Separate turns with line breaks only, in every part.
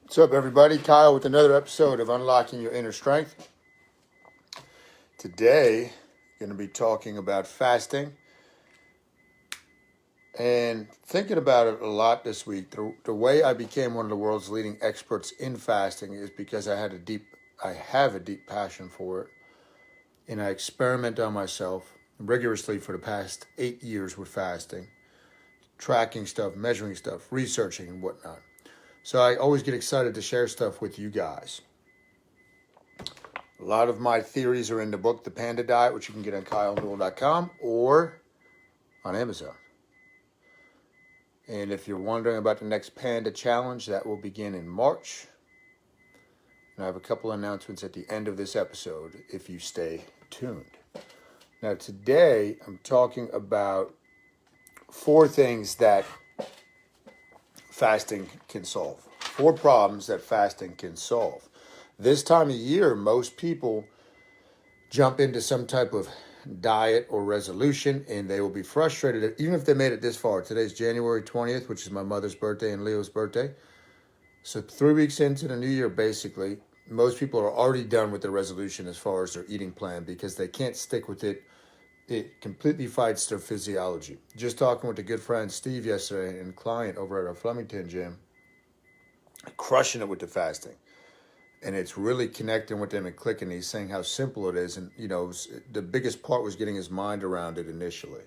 What's up, everybody? Kyle with another episode of Unlocking Your Inner Strength. Today, I'm going to be talking about fasting and thinking about it a lot this week. The way I became one of the world's leading experts in fasting is because I have a deep passion for it, and I experiment on myself rigorously for the past 8 years with fasting, tracking stuff, measuring stuff, researching, and whatnot. So I always get excited to share stuff with you guys. A lot of my theories are in the book, The Panda Diet, which you can get on KyleNewell.com or on Amazon. And if you're wondering about the next Panda Challenge, that will begin in March. And I have a couple announcements at the end of this episode if you stay tuned. Now today, I'm talking about 4 things that fasting can solve. 4 problems that fasting can solve. This time of year, most people jump into some type of diet or resolution, and they will be frustrated, even if they made it this far. Today's January 20th, which is my mother's birthday and Leo's birthday. So 3 weeks into the new year, basically, most people are already done with their resolution as far as their eating plan because they can't stick with it. It completely fights their physiology. Just talking with a good friend, Steve, yesterday, and client over at our Flemington gym, crushing it with the fasting. And it's really connecting with them and clicking. He's saying how simple it is. And, the biggest part was getting his mind around it initially.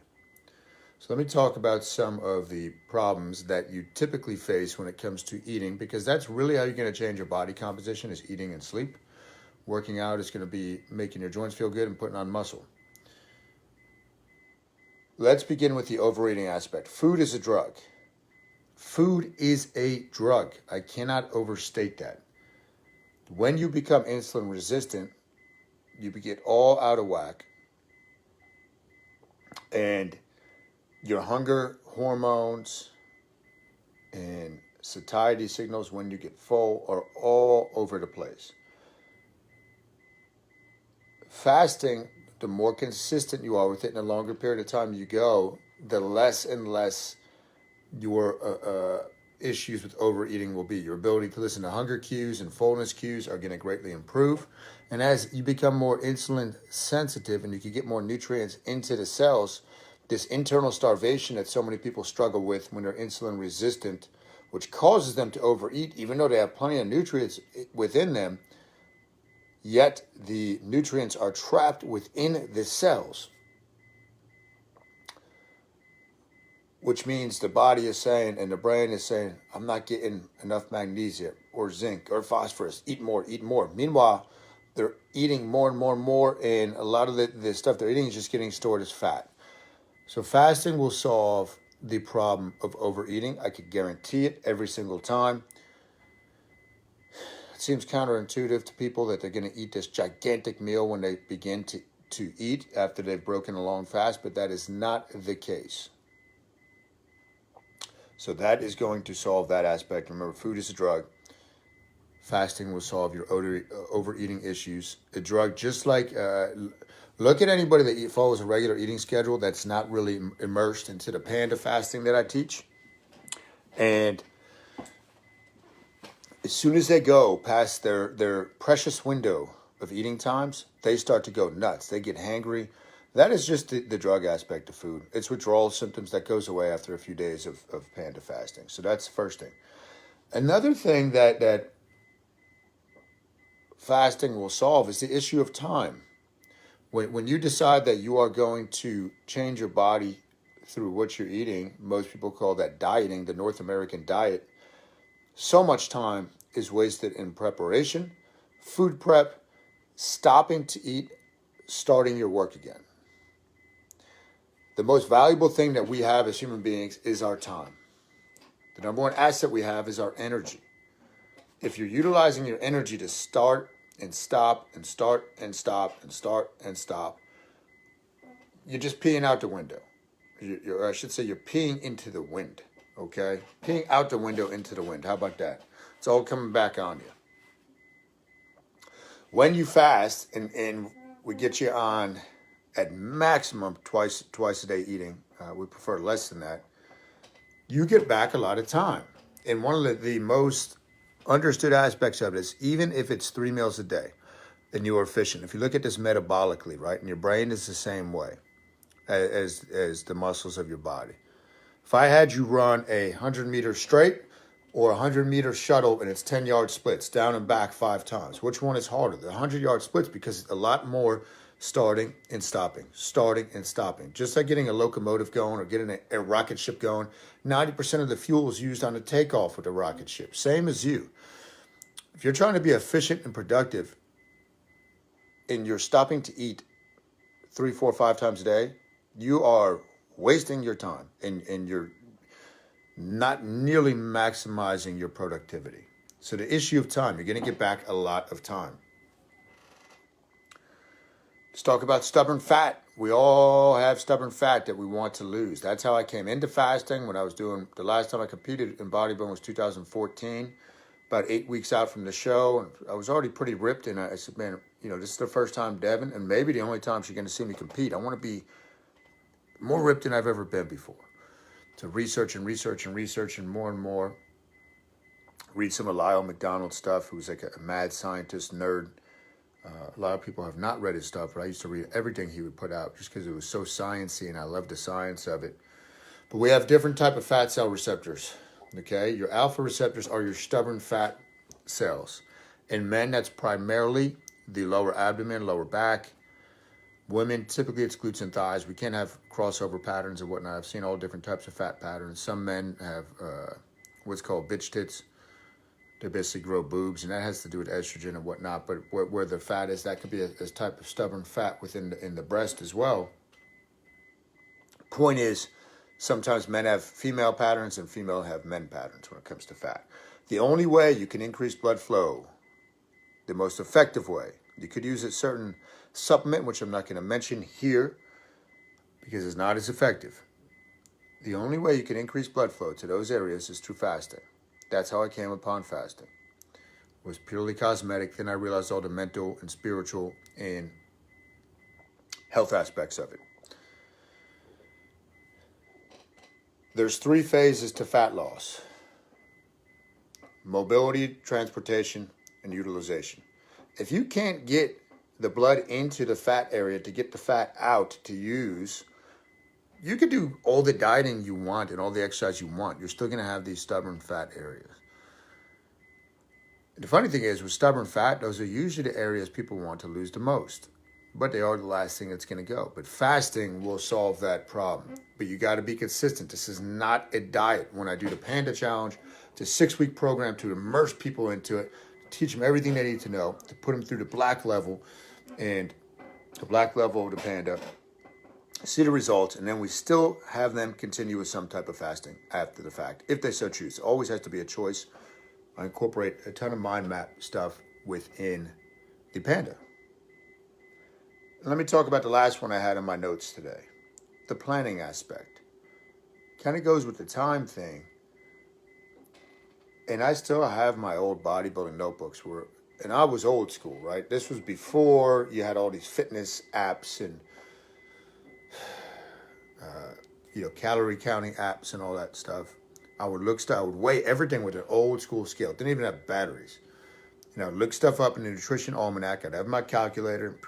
So let me talk about some of the problems that you typically face when it comes to eating, because that's really how you're going to change your body composition is eating and sleep. Working out is going to be making your joints feel good and putting on muscle. Let's begin with the overeating aspect. Food is a drug. Food is a drug. I cannot overstate that. When you become insulin resistant, you get all out of whack, and your hunger hormones and satiety signals when you get full are all over the place. Fasting, the more consistent you are with it and the longer period of time you go, the less and less your issues with overeating will be. Your ability to listen to hunger cues and fullness cues are going to greatly improve. And as you become more insulin sensitive and you can get more nutrients into the cells, this internal starvation that so many people struggle with when they're insulin resistant, which causes them to overeat, even though they have plenty of nutrients within them, yet the nutrients are trapped within the cells, which means the body is saying and the brain is saying, I'm not getting enough magnesium or zinc or phosphorus. Eat more, eat more. Meanwhile, they're eating more and more and more, and a lot of the stuff they're eating is just getting stored as fat. So fasting will solve the problem of overeating. I could guarantee it every single time. It seems counterintuitive to people that they're going to eat this gigantic meal when they begin to eat after they've broken a long fast, but that is not the case. So that is going to solve that aspect. Remember, food is a drug. Fasting will solve your overeating issues. A drug, just like, look at anybody that follows a regular eating schedule that's not really immersed into the panda fasting that I teach. And as soon as they go past their precious window of eating times, they start to go nuts. They get hangry. That is just the drug aspect of food. It's withdrawal symptoms that goes away after a few days of panda fasting. So that's the first thing. Another thing that fasting will solve is the issue of time. When you decide that you are going to change your body through what you're eating, most people call that dieting, the North American diet, so much time is wasted in preparation, food prep, stopping to eat, starting your work again. The most valuable thing that we have as human beings is our time. The number one asset we have is our energy. If you're utilizing your energy to start and stop and start and stop and start and stop, you're just peeing out the window. I should say you're peeing into the wind, okay? Peeing out the window into the wind. How about that? It's all coming back on you. When you fast, and we get you on at maximum twice a day eating, we prefer less than that, you get back a lot of time. And one of the most understood aspects of this, even if it's 3 meals a day and you are efficient. If you look at this metabolically, right, and your brain is the same way as the muscles of your body. If I had you run 100-meter straight or 100-meter shuttle and it's 10-yard splits, down and back 5 times, which one is harder? The 100-yard splits, because it's a lot more starting and stopping, starting and stopping. Just like getting a locomotive going or getting a rocket ship going, 90% of the fuel is used on the takeoff with a rocket ship. Same as you. If you're trying to be efficient and productive and you're stopping to eat 3, 4, 5 times a day, you are wasting your time and you're not nearly maximizing your productivity. So the issue of time, you're going to get back a lot of time. Let's talk about stubborn fat. We all have stubborn fat that we want to lose. That's how I came into fasting. When I was doing, the last time I competed in bodybuilding was 2014, about 8 weeks out from the show. And I was already pretty ripped, and I said, man, this is the first time Devin, and maybe the only time she's going to see me compete. I want to be more ripped than I've ever been before. To research and more. Read some of Lyle McDonald's stuff, who's like a mad scientist, nerd. A lot of people have not read his stuff, but I used to read everything he would put out just because it was so sciencey and I loved the science of it. But we have different type of fat cell receptors, okay? Your alpha receptors are your stubborn fat cells. In men, that's primarily the lower abdomen, lower back. Women, typically it's glutes and thighs. We can't have crossover patterns and whatnot. I've seen all different types of fat patterns. Some men have what's called bitch tits. They basically grow boobs, and that has to do with estrogen and whatnot. But where the fat is, that could be a type of stubborn fat within in the breast as well. Point is, sometimes men have female patterns and female have men patterns when it comes to fat. The only way you can increase blood flow, the most effective way, you could use a certain supplement, which I'm not going to mention here because it's not as effective. The only way you can increase blood flow to those areas is through fasting. That's how I came upon fasting. It was purely cosmetic. Then I realized all the mental and spiritual and health aspects of it. There's 3 phases to fat loss: mobility, transportation, and utilization. If you can't get the blood into the fat area to get the fat out to use, you could do all the dieting you want and all the exercise you want. You're still going to have these stubborn fat areas. The funny thing is, with stubborn fat, those are usually the areas people want to lose the most. But they are the last thing that's going to go. But fasting will solve that problem. But you got to be consistent. This is not a diet. When I do the Panda Challenge, it's a 6-week program to immerse people into it, teach them everything they need to know, to put them through the black level and the black level of the Panda, see the results, and then we still have them continue with some type of fasting after the fact, if they so choose. It always has to be a choice. I incorporate a ton of mind map stuff within the Panda. Let me talk about the last one I had in my notes today, the planning aspect. Kind of goes with the time thing. And I still have my old bodybuilding notebooks and I was old school, right? This was before you had all these fitness apps and calorie counting apps and all that stuff. I would weigh everything with an old school scale. Didn't even have batteries. I'd look stuff up in the nutrition almanac. I'd have my calculator,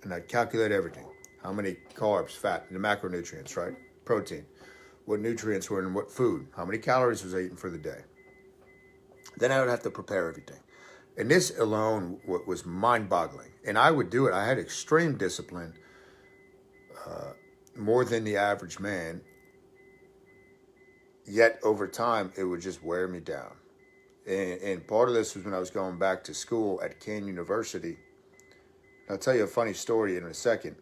and I'd calculate everything. How many carbs, fat, the macronutrients, right? Protein. What nutrients were in what food. How many calories was I eating for the day. Then I would have to prepare everything. And this alone was mind-boggling. And I would do it. I had extreme discipline, more than the average man. Yet over time, it would just wear me down. And part of this was when I was going back to school at Kane University. I'll tell you a funny story in a second.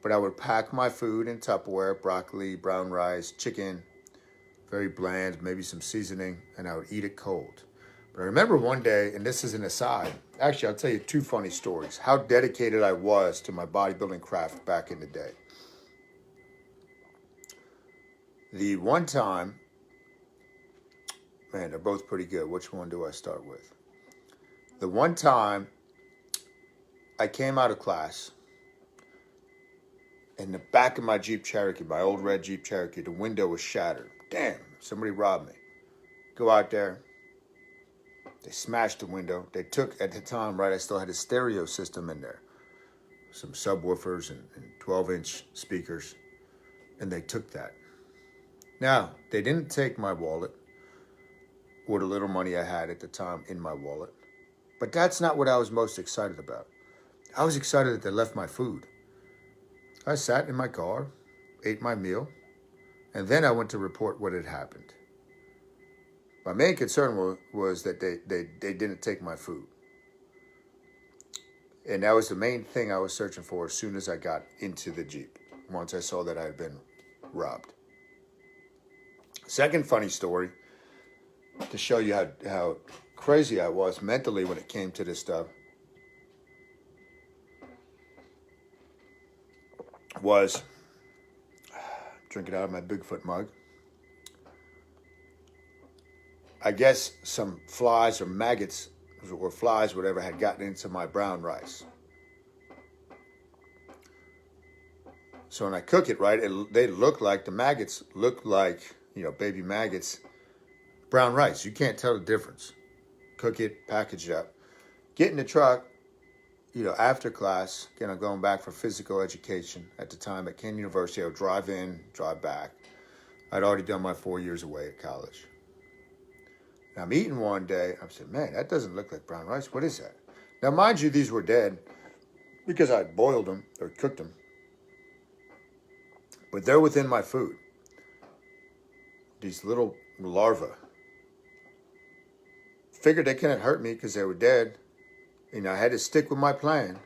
But I would pack my food in Tupperware, broccoli, brown rice, chicken, very bland, maybe some seasoning, and I would eat it cold. But I remember one day, and this is an aside. Actually, I'll tell you 2 funny stories. How dedicated I was to my bodybuilding craft back in the day. The one time, man, they're both pretty good. Which one do I start with? The one time I came out of class, in the back of my Jeep Cherokee, my old red Jeep Cherokee, the window was shattered. Damn, somebody robbed me. Go out there, They smashed the window. They took, at the time, right, I still had a stereo system in there. Some subwoofers and 12-inch speakers. And they took that. Now, they didn't take my wallet or the little money I had at the time in my wallet. But that's not what I was most excited about. I was excited that they left my food. I sat in my car, ate my meal, and then I went to report what had happened. My main concern was that they didn't take my food. And that was the main thing I was searching for as soon as I got into the Jeep, once I saw that I had been robbed. Second funny story, to show you how crazy I was mentally when it came to this stuff, was drinking out of my Bigfoot mug. I guess some flies or maggots or flies, whatever, had gotten into my brown rice. So when I cook it, right, they look like, the maggots look like, baby maggots, brown rice. You can't tell the difference. Cook it, package it up. Get in the truck, after class. Again, I'm going back for physical education at the time at Ken University. I would drive in, drive back. I'd already done my 4 years away at college. And I'm eating one day. I said, man, that doesn't look like brown rice. What is that? Now, mind you, these were dead because I boiled them or cooked them. But they're within my food. These little larvae. Figured they couldn't hurt me because they were dead. I had to stick with my plan.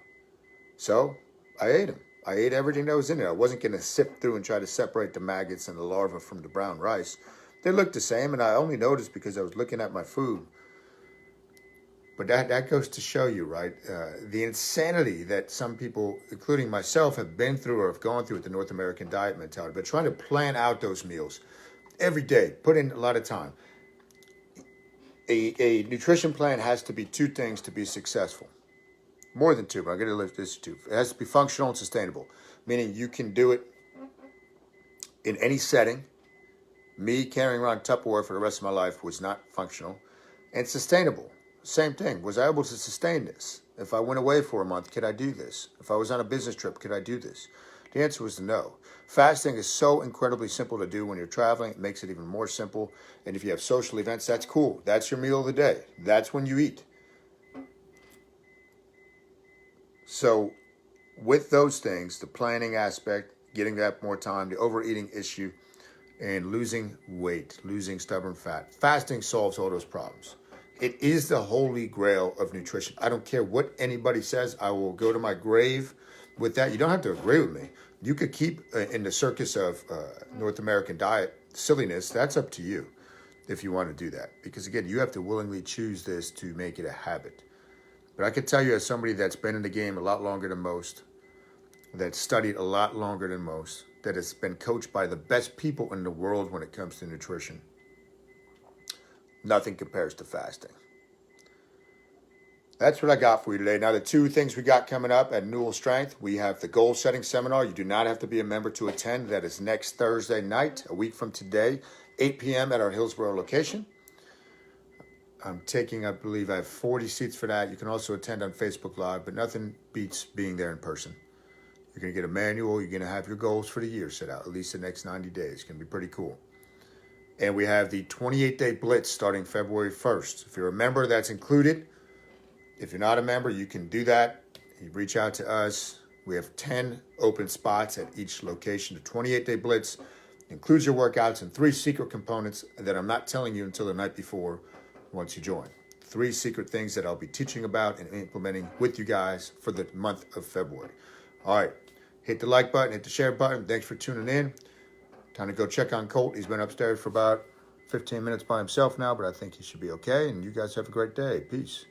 So I ate them. I ate everything that was in there. I wasn't going to sift through and try to separate the maggots and the larvae from the brown rice. They looked the same, and I only noticed because I was looking at my food. But that goes to show you, right, the insanity that some people, including myself, have been through or have gone through with the North American diet mentality. But trying to plan out those meals every day, put in a lot of time. A nutrition plan has to be two things to be successful. More than two, but I'm going to list this two. It has to be functional and sustainable, meaning you can do it in any setting. Me carrying around Tupperware for the rest of my life was not functional. And sustainable, same thing. Was I able to sustain this? If I went away for a month, could I do this? If I was on a business trip, could I do this? The answer was no. Fasting is so incredibly simple to do when you're traveling. It makes it even more simple. And if you have social events, that's cool. That's your meal of the day. That's when you eat. So with those things, the planning aspect, getting that more time, the overeating issue, and losing weight, losing stubborn fat, fasting solves all those problems. It is the holy grail of nutrition. I don't care what anybody says. I will go to my grave with that. You don't have to agree with me. You could keep in the circus of North American diet silliness. That's up to you if you want to do that. Because again, you have to willingly choose this to make it a habit. But I can tell you, as somebody that's been in the game a lot longer than most, that's studied a lot longer than most, that has been coached by the best people in the world when it comes to nutrition, nothing compares to fasting. That's what I got for you today. Now, the two things we got coming up at Newell Strength, we have the goal setting seminar. You do not have to be a member to attend. That is next Thursday night, a week from today, 8 p.m. at our Hillsborough location. I'm taking, I believe I have 40 seats for that. You can also attend on Facebook Live, but nothing beats being there in person. You're going to get a manual. You're going to have your goals for the year set out, at least the next 90 days. It's going to be pretty cool. And we have the 28-day blitz starting February 1st. If you're a member, that's included. If you're not a member, you can do that. You reach out to us. We have 10 open spots at each location. The 28-day blitz includes your workouts and 3 secret components that I'm not telling you until the night before once you join. 3 secret things that I'll be teaching about and implementing with you guys for the month of February. All right. Hit the like button, hit the share button. Thanks for tuning in. Time to go check on Colt. He's been upstairs for about 15 minutes by himself now, but I think he should be okay. And you guys have a great day. Peace.